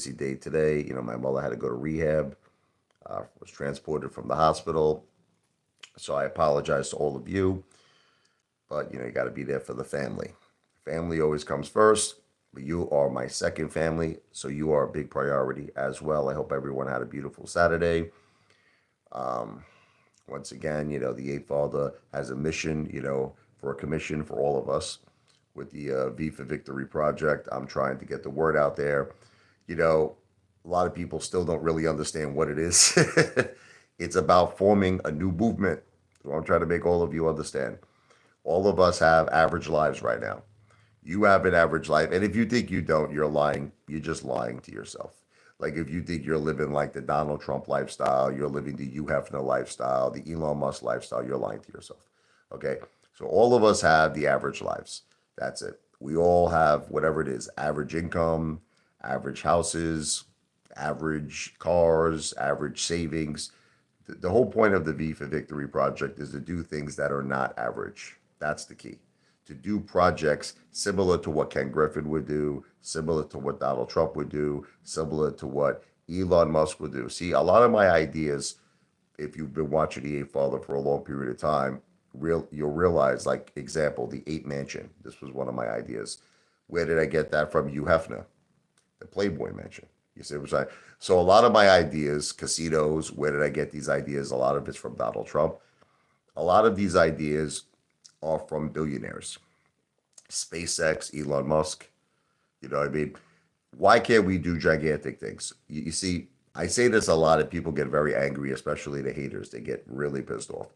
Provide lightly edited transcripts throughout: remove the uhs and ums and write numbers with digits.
crazy day today. My mother had to go to rehab, was transported from the hospital. So I apologize to all of you, but you got to be there for the family. Family always comes first, but you are my second family, so you are a big priority as well. I hope everyone had a beautiful Saturday. Um, Once again, the Apefather has a mission, for a commission for all of us with the V for Victory project. I'm trying to get the word out there. You know, a lot of people still don't really understand what it is. It's about forming a new movement. So I'm trying to make all of you understand. All of us have average lives right now. You have an average life. And if you think you don't, you're lying. You're just lying to yourself. Like if you think you're living like the Donald Trump lifestyle, you're living the Hugh Hefner lifestyle, the Elon Musk lifestyle, you're lying to yourself. Okay. So all of us have the average lives. That's it. We all have whatever it is, average income, average houses, average cars, average savings. The whole point of the V for Victory project is to do things that are not average. That's the key. To do projects similar to what Ken Griffin would do, similar to what Donald Trump would do, similar to what Elon Musk would do. See, a lot of my ideas, if you've been watching the Eight Father for a long period of time, you'll realize, like example, the Eight Mansion. This was one of my ideas. Where did I get that from? Hugh Hefner, the Playboy Mansion. You see what I'm saying? So a lot of my ideas, casinos, where did I get these ideas? A lot of it's from Donald Trump. A lot of these ideas are from billionaires. SpaceX, Elon Musk. You know what I mean? Why can't we do gigantic things? You see, I say this a lot and people get very angry, especially the haters. They get really pissed off.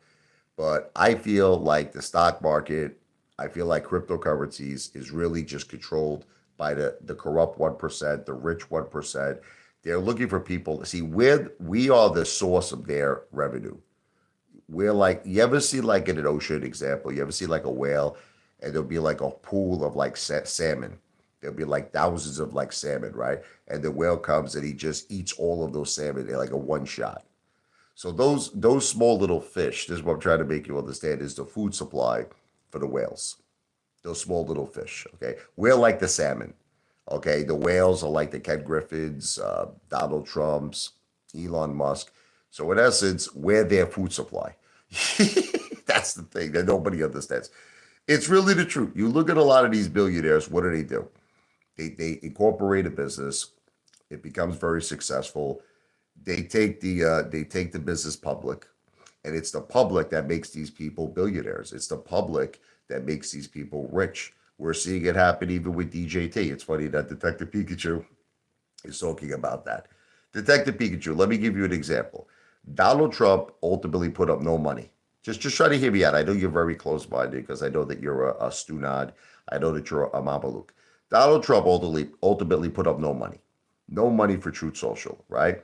But I feel like the stock market, I feel like cryptocurrencies is really just controlled by the corrupt 1%, the rich 1%. They're looking for people to see where we are the source of their revenue. We're like, you ever see like in an ocean example, you ever see like a whale and there'll be like a pool of like salmon. There'll be like thousands of like salmon, right? And the whale comes and he just eats all of those salmon in like a one shot. So those small little fish, this is what I'm trying to make you understand, is the food supply for the whales. Those small little fish, okay? We're like the salmon, okay? The whales are like the Ken Griffins, Donald Trumps, Elon Musk. So in essence, we're their food supply. That's the thing that nobody understands. It's really the truth. You look at a lot of these billionaires, what do? They incorporate a business. It becomes very successful. They take the business public, and it's the public that makes these people billionaires. It's the public that makes these people rich. We're seeing it happen even with DJT. It's funny that Detective Pikachu is talking about that. Detective Pikachu, let me give you an example. Donald Trump ultimately put up no money. Just try to hear me out. I know you're very close-minded because I know that you're a stunad. I know that you're a Mamaluk. Donald Trump ultimately put up no money. No money for Truth Social, right?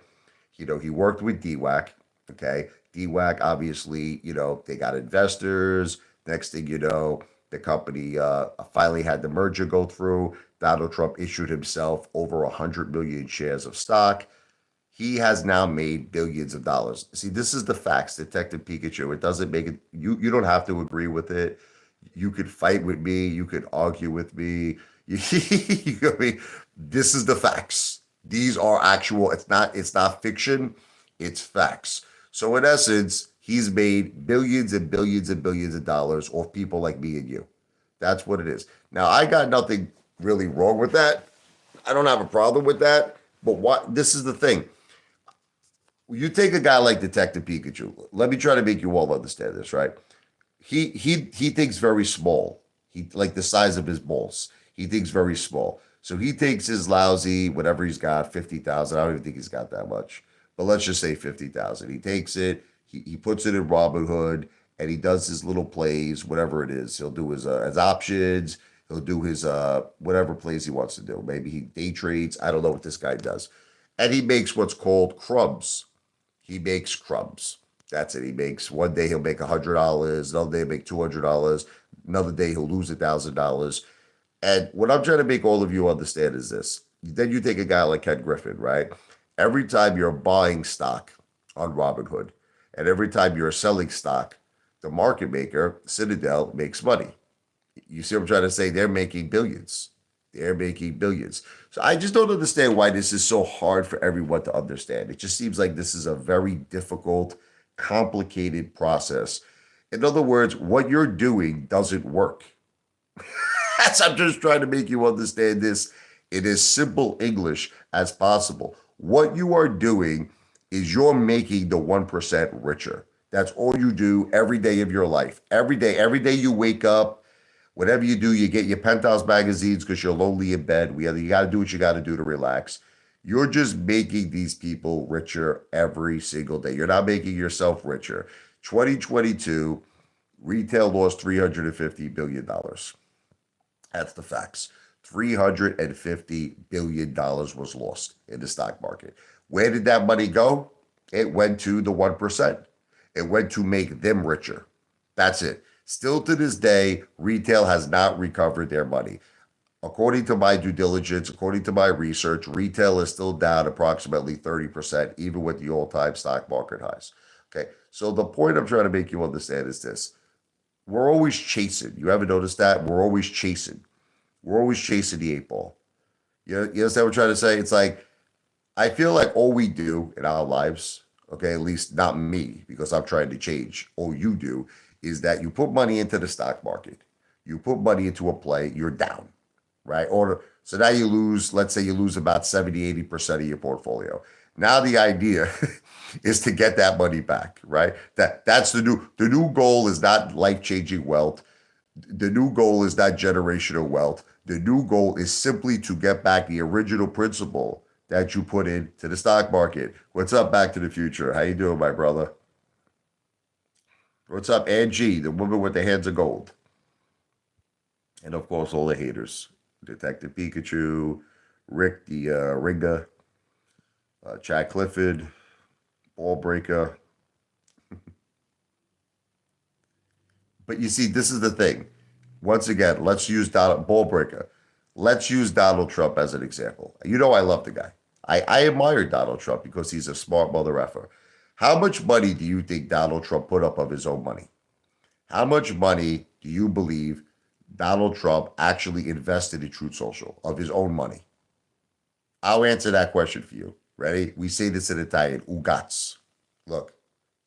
He worked with DWAC, okay? DWAC, obviously, they got investors. Next thing you know, the company finally had the merger go through. Donald Trump issued himself over 100 million shares of stock. He has now made billions of dollars. See, this is the facts, Detective Pikachu. It doesn't make it, you don't have to agree with it. You could fight with me. You could argue with me. You know what I mean? This is the facts. These are actual, it's not fiction, it's facts. So in essence, he's made billions and billions and billions of dollars off people like me and you. That's what it is. Now, I got nothing really wrong with that. I don't have a problem with that. But what this is the thing. You take a guy like Detective Pikachu. Let me try to make you all understand this, right? He thinks very small. He like the size of his balls. He thinks very small. So he takes his lousy, whatever he's got, 50,000. I don't even think he's got that much. But let's just say 50,000. He takes it, he puts it in Robinhood, and he does his little plays, whatever it is. He'll do his options, he'll do his whatever plays he wants to do. Maybe he day trades. I don't know what this guy does. And he makes what's called crumbs. He makes crumbs. That's it. He makes one day he'll make $100, another day he'll make $200, another day he'll lose $1,000. And what I'm trying to make all of you understand is this. Then you take a guy like Ken Griffin, right? Every time you're buying stock on Robinhood, and every time you're selling stock, the market maker, Citadel, makes money. You see what I'm trying to say? They're making billions. They're making billions. So I just don't understand why this is so hard for everyone to understand. It just seems like this is a very difficult, complicated process. In other words, what you're doing doesn't work. I'm just trying to make you understand this in as simple English as possible. What you are doing is you're making the 1% richer. That's all you do every day of your life. Every day you wake up, whatever you do, you get your penthouse magazines because you're lonely in bed. You got to do what you got to do to relax. You're just making these people richer every single day. You're not making yourself richer. 2022, retail lost $350 billion. That's the facts. $350 billion was lost in the stock market. Where did that money go? It went to the 1%. It went to make them richer. That's it. Still to this day, retail has not recovered their money. According to my due diligence, according to my research, retail is still down approximately 30%, even with the all-time stock market highs. Okay, so the point I'm trying to make you understand is this. We're always chasing. You ever notice that? We're always chasing. We're always chasing the eight ball. You understand what I'm trying to say? It's like, I feel like all we do in our lives, okay, at least not me, because I'm trying to change, all you do is that you put money into the stock market. You put money into a play, you're down, right? Or so now you lose, let's say you lose about 70, 80% of your portfolio. Now the idea is to get that money back, right? That's the new goal is not life-changing wealth. The new goal is not generational wealth. The new goal is simply to get back the original principle that you put into the stock market. What's up, Back to the Future? How you doing, my brother? What's up, Angie, the woman with the hands of gold? And of course, all the haters. Detective Pikachu, Rick the Ringer, Chad Clifford, Ball Breaker. But you see, this is the thing. Once again, let's use Ball Breaker. Let's use Donald Trump as an example. You know I love the guy. I admire Donald Trump because he's a smart mother effer. How much money do you think Donald Trump put up of his own money? How much money do you believe Donald Trump actually invested in Truth Social of his own money? I'll answer that question for you. Ready? We say this in Italian, ugaz. Look,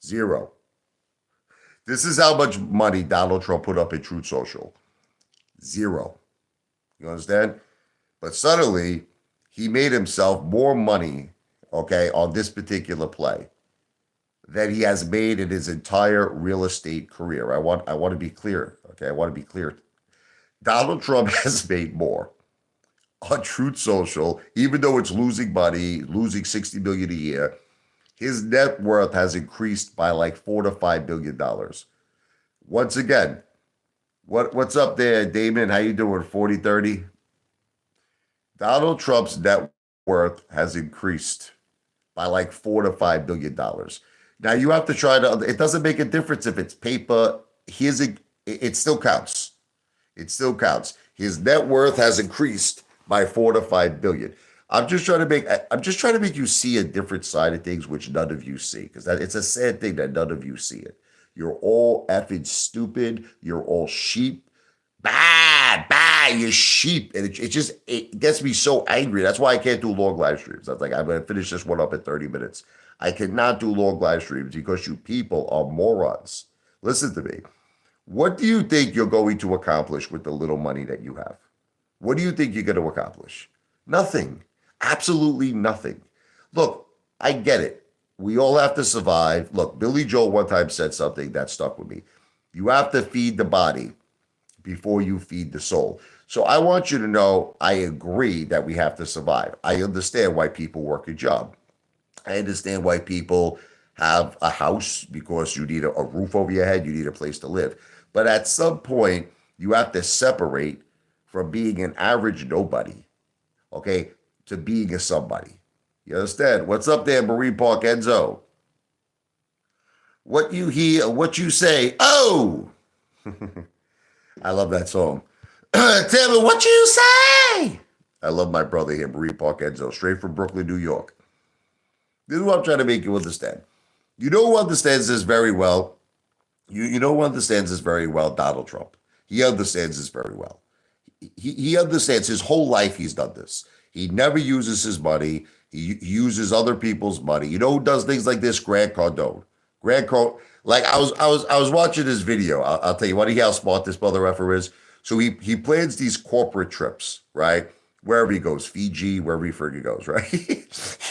zero. This is how much money Donald Trump put up in Truth Social. Zero. You understand? But suddenly, he made himself more money, okay, on this particular play than he has made in his entire real estate career. I want to be clear, okay? I want to be clear. Donald Trump has made more on Truth Social, even though it's losing money, losing $60 billion a year. His net worth has increased by like $4 to $5 billion. Once again, what's up there, Damon? How you doing? 40-30? Donald Trump's net worth has increased by like $4 to $5 billion. Now you have to try to. It doesn't make a difference if it's paper. It still counts. It still counts. His net worth has increased by $4 to $5 billion. I'm just trying to make you see a different side of things, which none of you see, because it's a sad thing that none of you see it. You're all effing stupid. You're all sheep. You're sheep. And it gets me so angry. That's why I can't do long live streams. That's like, I'm going to finish this one up in 30 minutes. I cannot do long live streams because you people are morons. Listen to me. What do you think you're going to accomplish with the little money that you have? What do you think you're going to accomplish? Nothing. Absolutely nothing. Look, I get it. We all have to survive. Look, Billy Joel one time said something that stuck with me. You have to feed the body before you feed the soul. So I want you to know I agree that we have to survive. I understand why people work a job. I understand why people have a house because you need a roof over your head, you need a place to live. But at some point, you have to separate from being an average nobody, okay, to being a somebody. You understand? What's up there, Marine Park Enzo? What you hear, what you say, oh! I love that song. Tell me what you say! I love my brother here, Marine Park Enzo, straight from Brooklyn, New York. This is what I'm trying to make you understand. You know who understands this very well? You know who understands this very well? Donald Trump. He understands this very well. he understands his whole life he's done this. He never uses his money. He uses other people's money. You know who does things like this? Grant Cardone. Grant Cardone. Like I was watching this video. I'll tell you, want to hear how smart this mother effer is? So he plans these corporate trips, right? Wherever he goes, Fiji, wherever he freaking goes, right?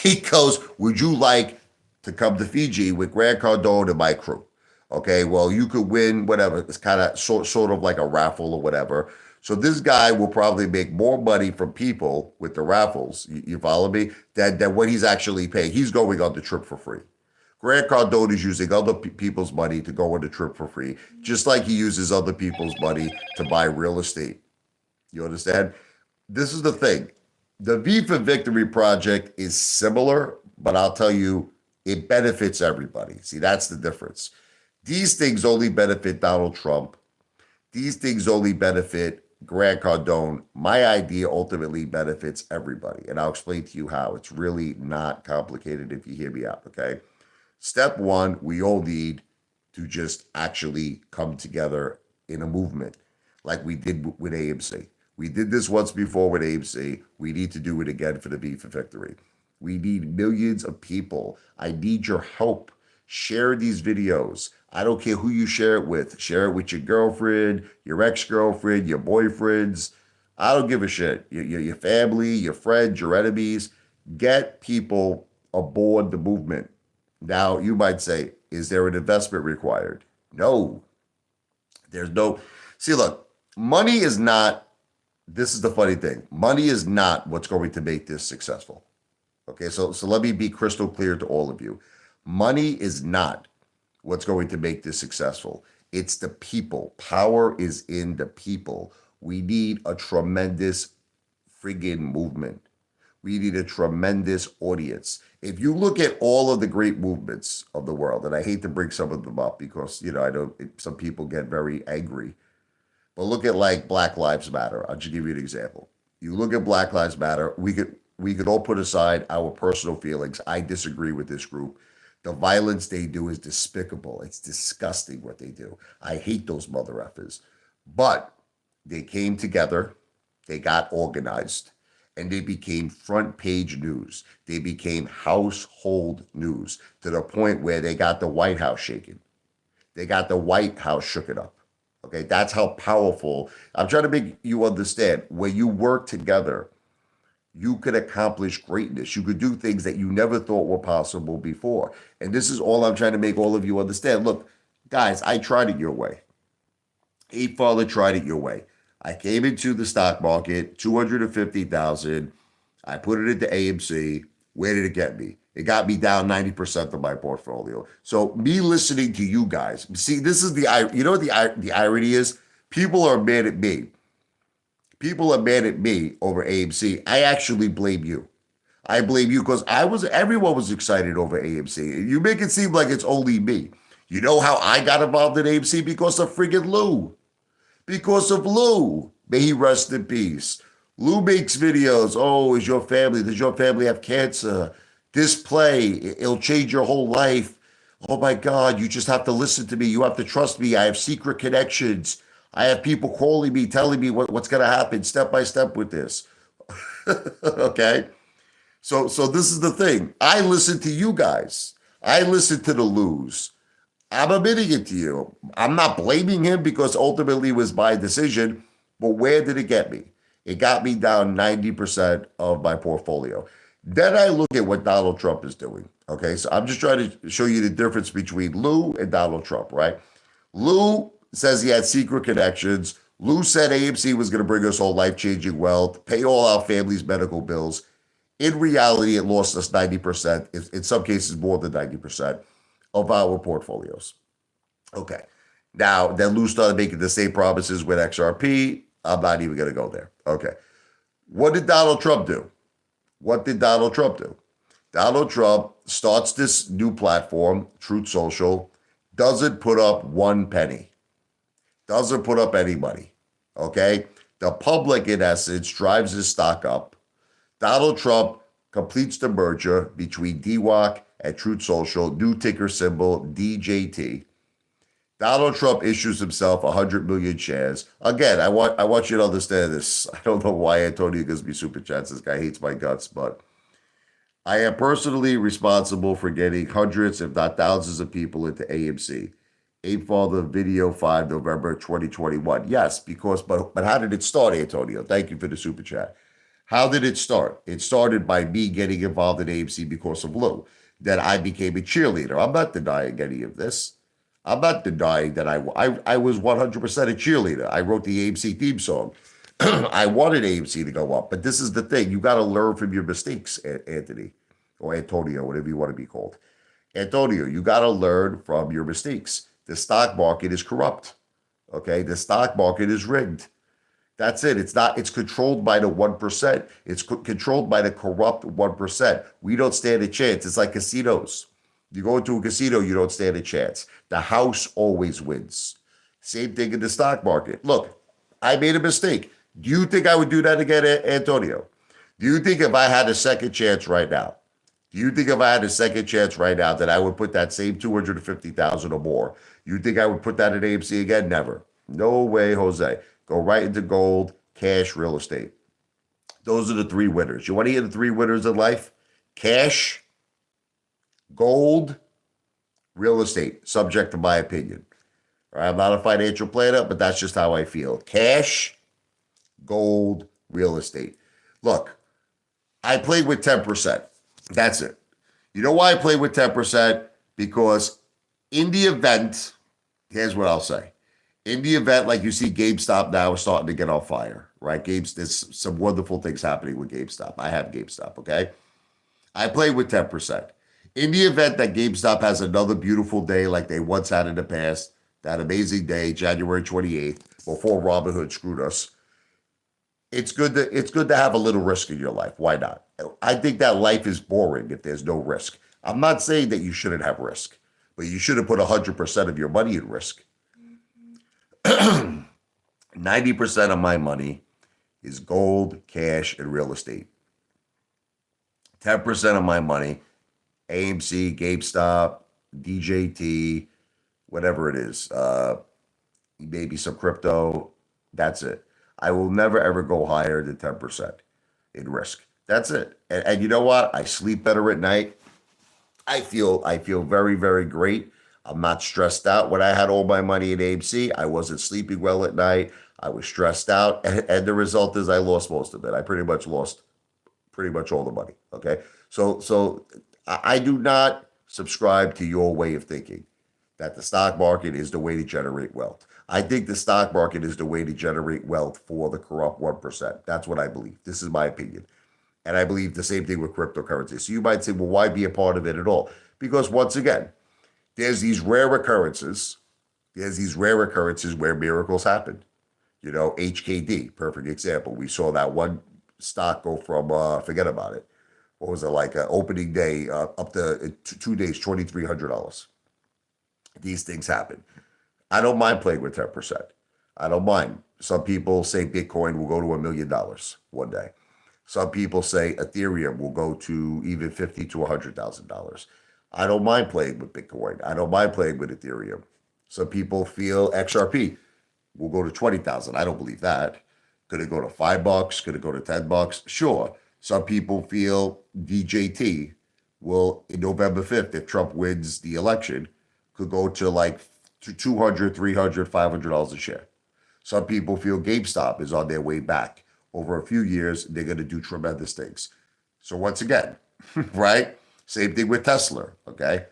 He goes, would you like to come to Fiji with Grant Cardone and my crew? Okay, well, you could win whatever. It's kind of sort of like a raffle or whatever. So this guy will probably make more money from people with the raffles. You follow me? Than what he's actually paying. He's going on the trip for free. Grant Cardone is using other people's money to go on the trip for free, just like he uses other people's money to buy real estate. You understand? This is the thing. The V for Victory project is similar, but I'll tell you, it benefits everybody. See, that's the difference. These things only benefit Donald Trump. These things only benefit Grant Cardone. My idea ultimately benefits everybody. And I'll explain to you how. It's really not complicated if you hear me out, okay? Step one, we all need to just actually come together in a movement like we did with AMC. We did this once before with AMC. We need to do it again for the V for Victory. We need millions of people. I need your help. Share these videos. I don't care who you share it with. Share it with your girlfriend, your ex-girlfriend, your boyfriends. I don't give a shit. Your family, your friends, your enemies. Get people aboard the movement. Now, you might say, is there an investment required? No. There's no. See, look, money is not, this is the funny thing. Money is not what's going to make this successful. Okay, so let me be crystal clear to all of you. Money is not what's going to make this successful. It's the people. Power is in the people. We need a tremendous friggin' movement. We need a tremendous audience. If you look at all of the great movements of the world, and I hate to bring some of them up because, I know some people get very angry, but look at like Black Lives Matter. I'll just give you an example. You look at Black Lives Matter, we could all put aside our personal feelings. I disagree with this group. The violence they do is despicable. It's disgusting what they do. I hate those mother effers. But they came together, they got organized, and they became front page news. They became household news to the point where they got the White House shaken. They got the White House shook it up. Okay, that's how powerful. I'm trying to make you understand. When you work together, you could accomplish greatness. You could do things that you never thought were possible before. And this is all I'm trying to make all of you understand. Look, guys, I tried it your way. Apefather tried it your way. I came into the stock market, 250,000. I put it into AMC. Where did it get me? It got me down 90% of my portfolio. So me listening to you guys, see, this is you know what the irony is? People are mad at me. People are mad at me over AMC. I actually blame you. I blame you because everyone was excited over AMC. You make it seem like it's only me. You know how I got involved in AMC? Because of friggin' Lou. Because of Lou. May he rest in peace. Lou makes videos. Oh, does your family have cancer? This play, it'll change your whole life. Oh my God, you just have to listen to me. You have to trust me. I have secret connections. I have people calling me, telling me what's going to happen step by step with this. Okay? So this is the thing. I listen to you guys. I listen to the Lou's. I'm admitting it to you. I'm not blaming him because ultimately it was my decision, but where did it get me? It got me down 90% of my portfolio. Then I look at what Donald Trump is doing. Okay, so I'm just trying to show you the difference between Lou and Donald Trump, right? Lou says he had secret connections. Lou said AMC was going to bring us all life-changing wealth, pay all our family's medical bills. In reality, it lost us 90%, in some cases more than 90% of our portfolios. Okay. Now, then Lou started making the same promises with XRP. I'm not even going to go there. Okay. What did Donald Trump do? What did Donald Trump do? Donald Trump starts this new platform, Truth Social, doesn't put up one penny, doesn't put up any money, okay? The public, in essence, drives his stock up. Donald Trump completes the merger between DWAC and Truth Social, new ticker symbol DJT. Donald Trump issues himself 100 million shares. Again, I want you to understand this. I don't know why Antonio gives me super chats. This guy hates my guts, but I am personally responsible for getting hundreds, if not thousands, of people into AMC. Apefather Video 5, November 2021. Yes, but how did it start, Antonio? Thank you for the super chat. How did it start? It started by me getting involved in AMC because of Lou. Then I became a cheerleader. I'm not denying any of this. I'm not denying that I was 100% a cheerleader. I wrote the AMC theme song. I wanted AMC to go up, but this is the thing. You got to learn from your mistakes, Anthony, or Antonio, whatever you want to be called. Antonio, you got to learn from your mistakes. The stock market is corrupt. Okay, the stock market is rigged. That's it. It's not. It's controlled by the 1%. It's controlled by the corrupt 1%. We don't stand a chance. It's like casinos. You go into a casino, you don't stand a chance. The house always wins. Same thing in the stock market. Look, I made a mistake. Do you think I would do that again, Antonio? Do you think if I had a second chance right now, that I would put that same 250,000 or more? You think I would put that in AMC again? Never. No way, Jose. Go right into gold, cash, real estate. Those are the three winners. You want to hear the three winners in life? Cash, gold, real estate, subject to my opinion. All right, I'm not a financial planner, but that's just how I feel. Cash, gold, real estate. Look, I played with 10%. That's it. You know why I played with 10%? Because in the event, here's what I'll say. In the event, like you see GameStop now is starting to get on fire, right? There's some wonderful things happening with GameStop. I have GameStop, okay? I played with 10%. In the event that GameStop has another beautiful day like they once had in the past, that amazing day, January 28th, before Robinhood screwed us, it's good to have a little risk in your life. Why not? I think that life is boring if there's no risk. I'm not saying that you shouldn't have risk, but you shouldn't put 100% of your money in risk. 90% of my money is gold, cash, and real estate. 10% of my money, AMC, GameStop, DJT, whatever it is, maybe some crypto. That's it. I will never ever go higher than 10% in risk. That's it. And you know what? I sleep better at night. I feel very, very great. I'm not stressed out. When I had all my money in AMC, I wasn't sleeping well at night. I was stressed out. And the result is I lost most of it. I pretty much lost all the money. Okay. So I do not subscribe to your way of thinking that the stock market is the way to generate wealth. I think the stock market is the way to generate wealth for the corrupt 1%. That's what I believe. This is my opinion. And I believe the same thing with cryptocurrency. So you might say, well, why be a part of it at all? Because once again, there's these rare occurrences. Where miracles happen. You know, HKD, perfect example. We saw that one stock go from, forget about it. What was it, like opening day up to 2 days, $2,300. These things happen. I don't mind playing with 10%. I don't mind. Some people say Bitcoin will go to $1 million one day. Some people say Ethereum will go to even $50,000 to $100,000. I don't mind playing with Bitcoin. I don't mind playing with Ethereum. Some people feel XRP will go to 20,000. I don't believe that. Could it go to $5? Could it go to $10? Sure. Some people feel DJT will, in November 5th, if Trump wins the election, could go to like $200, $300, $500 a share. Some people feel GameStop is on their way back. Over a few years, they're going to do tremendous things. So once again, right? Same thing with Tesla, okay?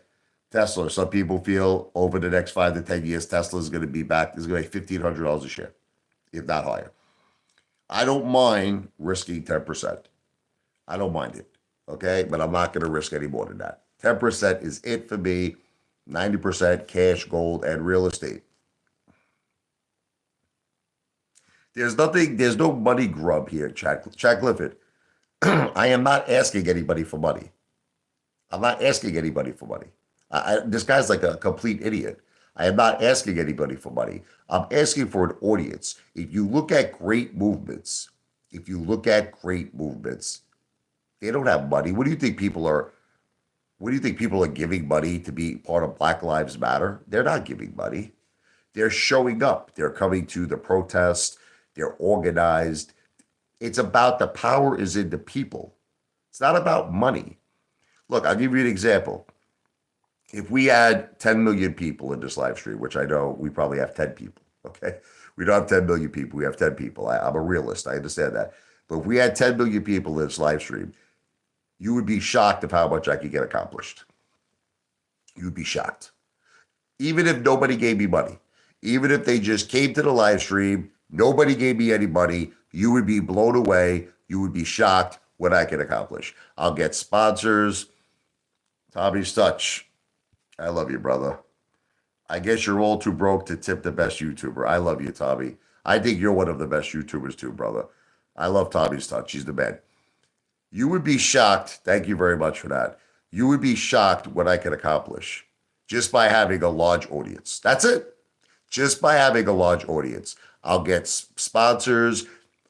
Tesla, some people feel over the next 5 to 10 years, Tesla is going to be back. It's going to be $1,500 a share, if not higher. I don't mind risking 10%. I don't mind it, okay? But I'm not going to risk any more than that. 10% is it for me. 90% cash, gold, and real estate. There's no money grub here, Chad Clifford. I am not asking anybody for money. I'm not asking anybody for money. This guy's like a complete idiot. I am not asking anybody for money. I'm asking for an audience. If you look at great movements, they don't have money. What do you think people are giving money to be part of Black Lives Matter? They're not giving money. They're showing up. They're coming to the protest. They're organized. It's about the power is in the people. It's not about money. Look, I'll give you an example. If we had 10 million people in this live stream, which I know we probably have 10 people, okay? We don't have 10 million people. We have 10 people. I'm a realist. I understand that. But if we had 10 million people in this live stream, you would be shocked of how much I could get accomplished. You'd be shocked. Even if nobody gave me money, even if they just came to the live stream, nobody gave me any money, you would be blown away. You would be shocked what I can accomplish. I'll get sponsors. Tommy's Touch. I love you, brother. I guess you're all too broke to tip the best YouTuber. I love you, Tommy. I think you're one of the best YouTubers too, brother. I love Tommy's Touch. He's the man. You would be shocked. Thank you very much for that. You would be shocked what I can accomplish just by having a large audience. That's it. Just by having a large audience. I'll get sponsors.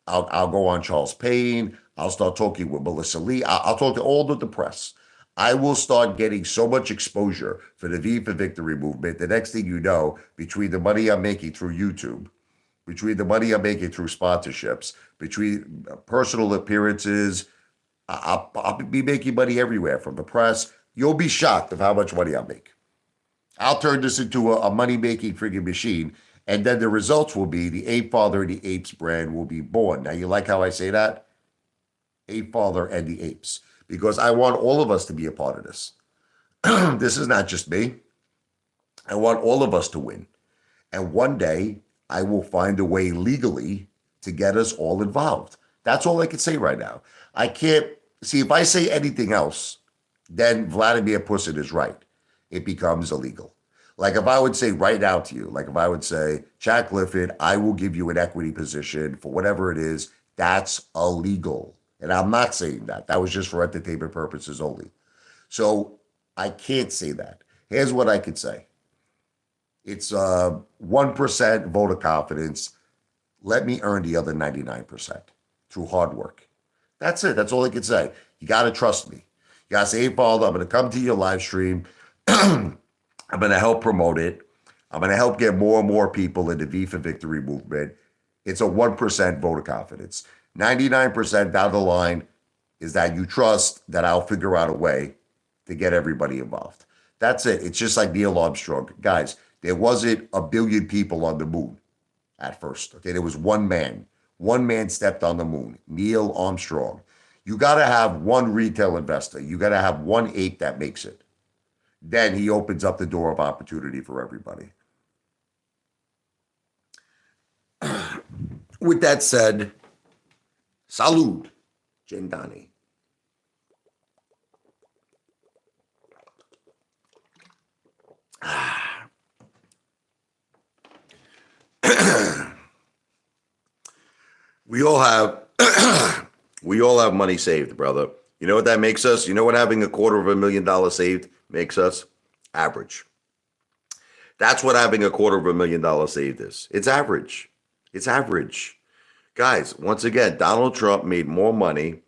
I'll go on Charles Payne. I'll start talking with Melissa Lee. I'll talk to all of the press. I will start getting so much exposure for the V for Victory movement. The next thing you know, between the money I'm making through YouTube, between the money I'm making through sponsorships, between personal appearances, I'll be making money everywhere from the press. You'll be shocked of how much money I'll make. I'll turn this into a money-making friggin' machine, and then the results will be the Apefather and the Apes brand will be born. Now, you like how I say that? Apefather and the Apes. Because I want all of us to be a part of this. This is not just me. I want all of us to win. And one day, I will find a way legally to get us all involved. That's all I can say right now. I can't, see, if I say anything else, then Vladimir Putin is right. It becomes illegal. Like if I would say right now to you, like if I would say, Jack Clifford, I will give you an equity position for whatever it is, that's illegal. And I'm not saying that. That was just for entertainment purposes only. So I can't say that. Here's what I could say. It's 1% vote of confidence. Let me earn the other 99% through hard work. That's it. That's all I can say. You got to trust me. You got to say, hey, Paul, I'm going to come to your live stream. I'm going to help promote it. I'm going to help get more and more people in the V for Victory movement. It's a 1% vote of confidence. 99% down the line is that you trust that I'll figure out a way to get everybody involved. That's it. It's just like Neil Armstrong. Guys, there wasn't a billion people on the moon at first. Okay, there was one man. One man stepped on the moon, Neil Armstrong. You got to have one retail investor. You got to have one ape that makes it. Then he opens up the door of opportunity for everybody. With that said, salud, Jendani. We all have money saved, brother. You know what that makes us? You know what having $250,000 saved makes us? Average. That's what having $250,000 saved is. It's average. It's average. Guys, once again, Donald Trump made more money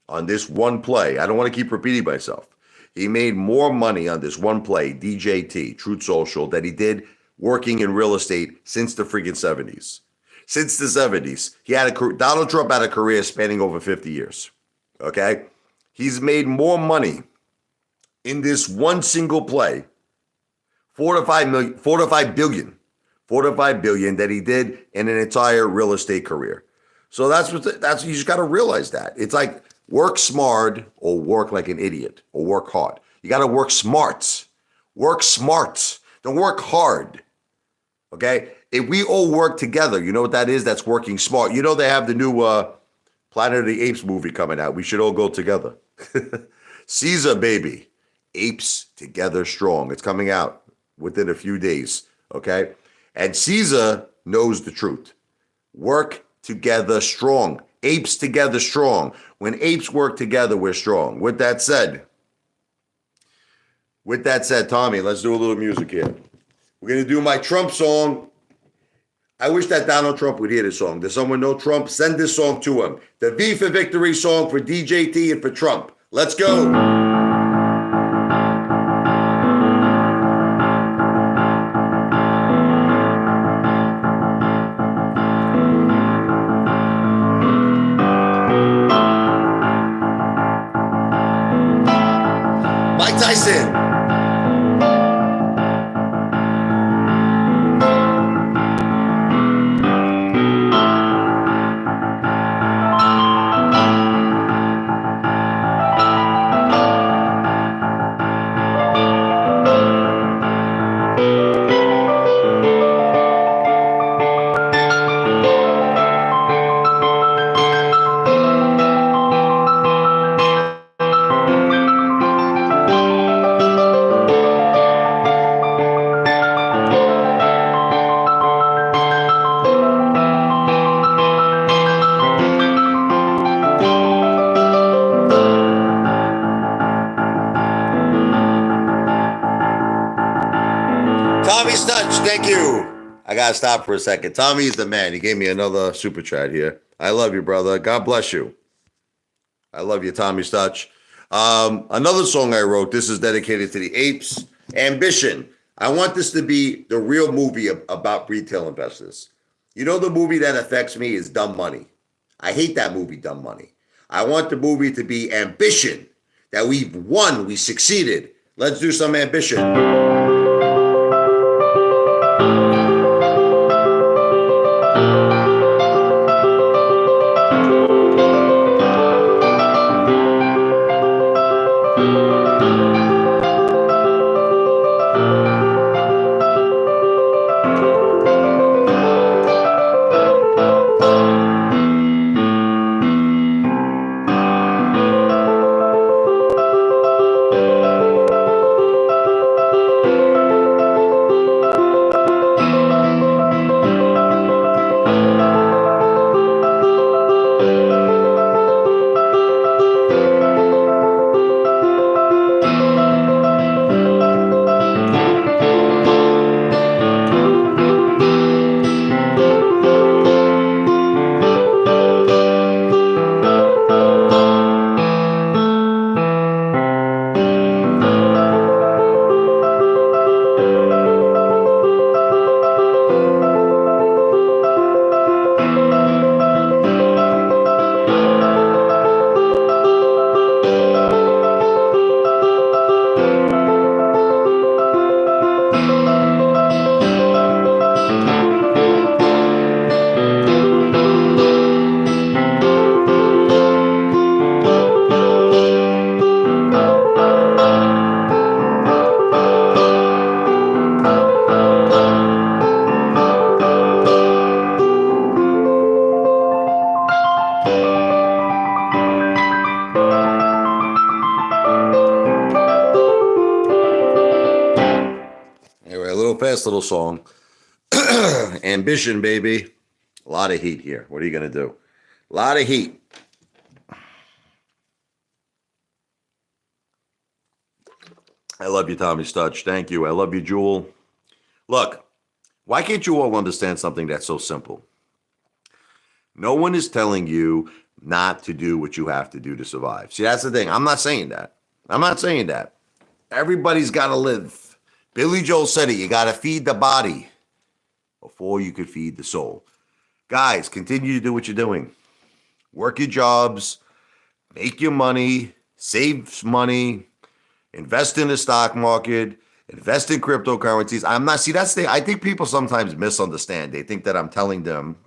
on this one play. I don't want to keep repeating myself. He made more money on this one play, DJT, Truth Social, than he did working in real estate since the freaking 70s. Since the 70s, Donald Trump had a career spanning over 50 years. Okay? He's made more money in this one single play, $4 to $5 billion than he did in an entire real estate career. So that's you just got to realize that. It's like work smart or work like an idiot or work hard. You got to work smart. Work smart. Don't work hard. Okay? If we all work together, you know what that is? That's working smart. You know they have the new Planet of the Apes movie coming out. We should all go together. Caesar, baby. Apes Together Strong. It's coming out within a few days. Okay? And Caesar knows the truth. Work together strong. Apes together strong. When apes work together, we're strong. With that said, Tommy, let's do a little music here. We're going to do my Trump song. I wish that Donald Trump would hear this song. Does someone know Trump? Send this song to him. The V for Victory song for DJT and for Trump. Let's go. Tyson. Tommy Stutch, thank you. I gotta stop for a second. Tommy's the man. He gave me another super chat here. I love you, brother. God bless you. I love you, Tommy Stutch. Another song I wrote. This is dedicated to the apes. Ambition. I want this to be the real movie about retail investors. You know, the movie that affects me is Dumb Money. I hate that movie, Dumb Money. I want the movie to be Ambition. That we've won, we succeeded. Let's do some ambition. Fast little song. Ambition, baby. A lot of heat here. What are you going to do? A lot of heat. I love you, Tommy Stutch. Thank you. I love you, Jewel. Look, why can't you all understand something that's so simple? No one is telling you not to do what you have to do to survive. See, that's the thing. I'm not saying that. I'm not saying that. Everybody's got to live. Billy Joel said it. You got to feed the body before you could feed the soul. Guys, continue to do what you're doing. Work your jobs, make your money, save money, invest in the stock market, invest in cryptocurrencies. I think people sometimes misunderstand. They think that I'm telling them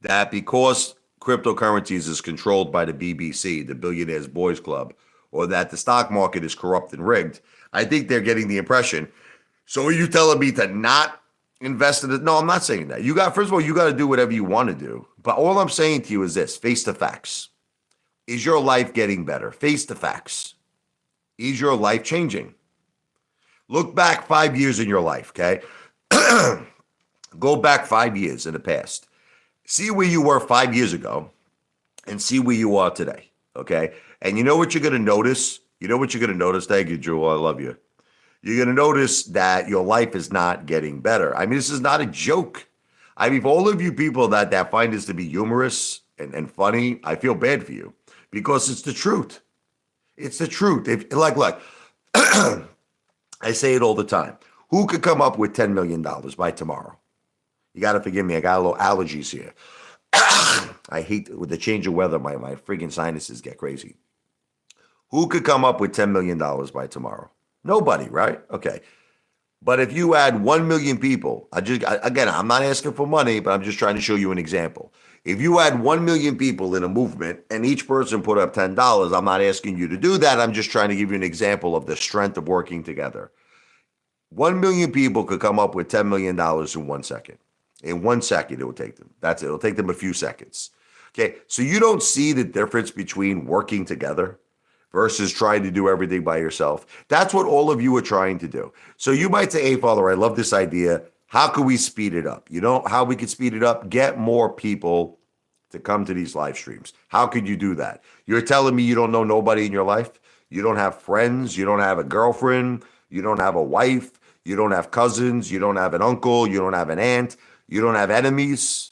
that because cryptocurrencies is controlled by the BBC, the Billionaires Boys Club, or that the stock market is corrupt and rigged. I think they're getting the impression. So are you telling me to not invest in it? No, I'm not saying that. First of all, you got to do whatever you want to do. But all I'm saying to you is this: face the facts. Is your life getting better? Face the facts. Is your life changing? Look back 5 years in your life, okay? Go back 5 years in the past. See where you were 5 years ago and see where you are today, okay? And you know what you're going to notice? Thank you, Jewel. I love you. You're going to notice that your life is not getting better. I mean, this is not a joke. I mean, for all of you people that find this to be humorous and funny, I feel bad for you because it's the truth. It's the truth. Look, I say it all the time. Who could come up with $10 million by tomorrow? You got to forgive me. I got a little allergies here. I hate with the change of weather. My friggin' sinuses get crazy. Who could come up with $10 million by tomorrow? Nobody, right? Okay. But if you add 1 million people, again, I'm not asking for money, but I'm just trying to show you an example. If you add 1 million people in a movement and each person put up $10, I'm not asking you to do that. I'm just trying to give you an example of the strength of working together. 1 million people could come up with $10 million in 1 second. In 1 second, it will take them. That's it. It'll take them a few seconds. Okay. So you don't see the difference between working together versus trying to do everything by yourself. That's what all of you are trying to do. So you might say, hey, Father, I love this idea. How can we speed it up? You know how we could speed it up? Get more people to come to these live streams. How could you do that? You're telling me you don't know nobody in your life? You don't have friends? You don't have a girlfriend? You don't have a wife? You don't have cousins? You don't have an uncle? You don't have an aunt? You don't have enemies?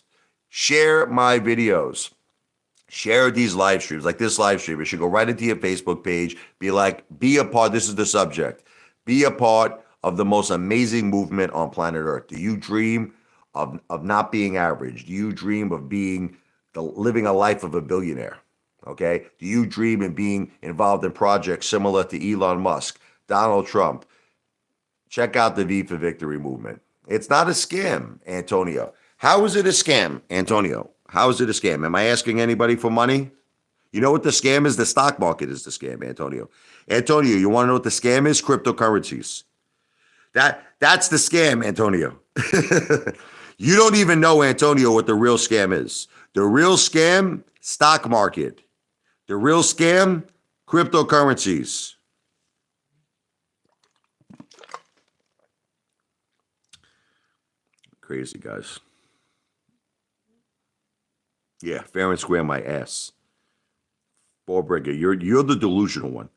Share my videos. Share these live streams, like this live stream. It should go right into your Facebook page. Be like, be a part. This is the subject. Be a part of the most amazing movement on planet Earth. Do you dream of not being average? Do you dream of living a life of a billionaire? Okay. Do you dream of being involved in projects similar to Elon Musk, Donald Trump? Check out the V for Victory movement. It's not a scam, Antonio. How is it a scam, Antonio? How is it a scam? Am I asking anybody for money? You know what the scam is? The stock market is the scam, Antonio. Antonio, you want to know what the scam is? Cryptocurrencies. That's the scam, Antonio. You don't even know, Antonio, what the real scam is. The real scam, stock market. The real scam, cryptocurrencies. Crazy, guys. Yeah, fair and square, my ass. Ballbrigger, you're the delusional one.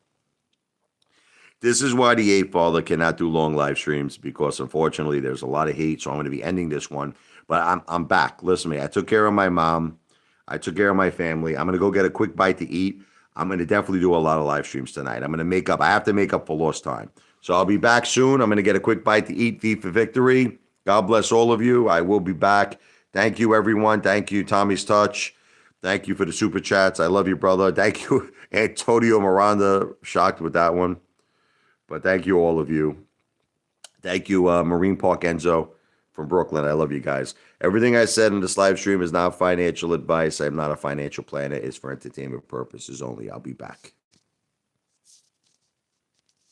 This is why the Apefather cannot do long live streams, because unfortunately there's a lot of hate. So I'm going to be ending this one. But I'm back. Listen to me. I took care of my mom. I took care of my family. I'm going to go get a quick bite to eat. I'm going to definitely do a lot of live streams tonight. I'm going to make up. I have to make up for lost time. So I'll be back soon. I'm going to get a quick bite to eat. V for Victory. God bless all of you. I will be back. Thank you, everyone. Thank you, Tommy's Touch. Thank you for the super chats. I love you, brother. Thank you, Antonio Miranda. Shocked with that one. But thank you, all of you. Thank you, Marine Park Enzo from Brooklyn. I love you guys. Everything I said in this live stream is not financial advice. I'm not a financial planner. It's for entertainment purposes only. I'll be back.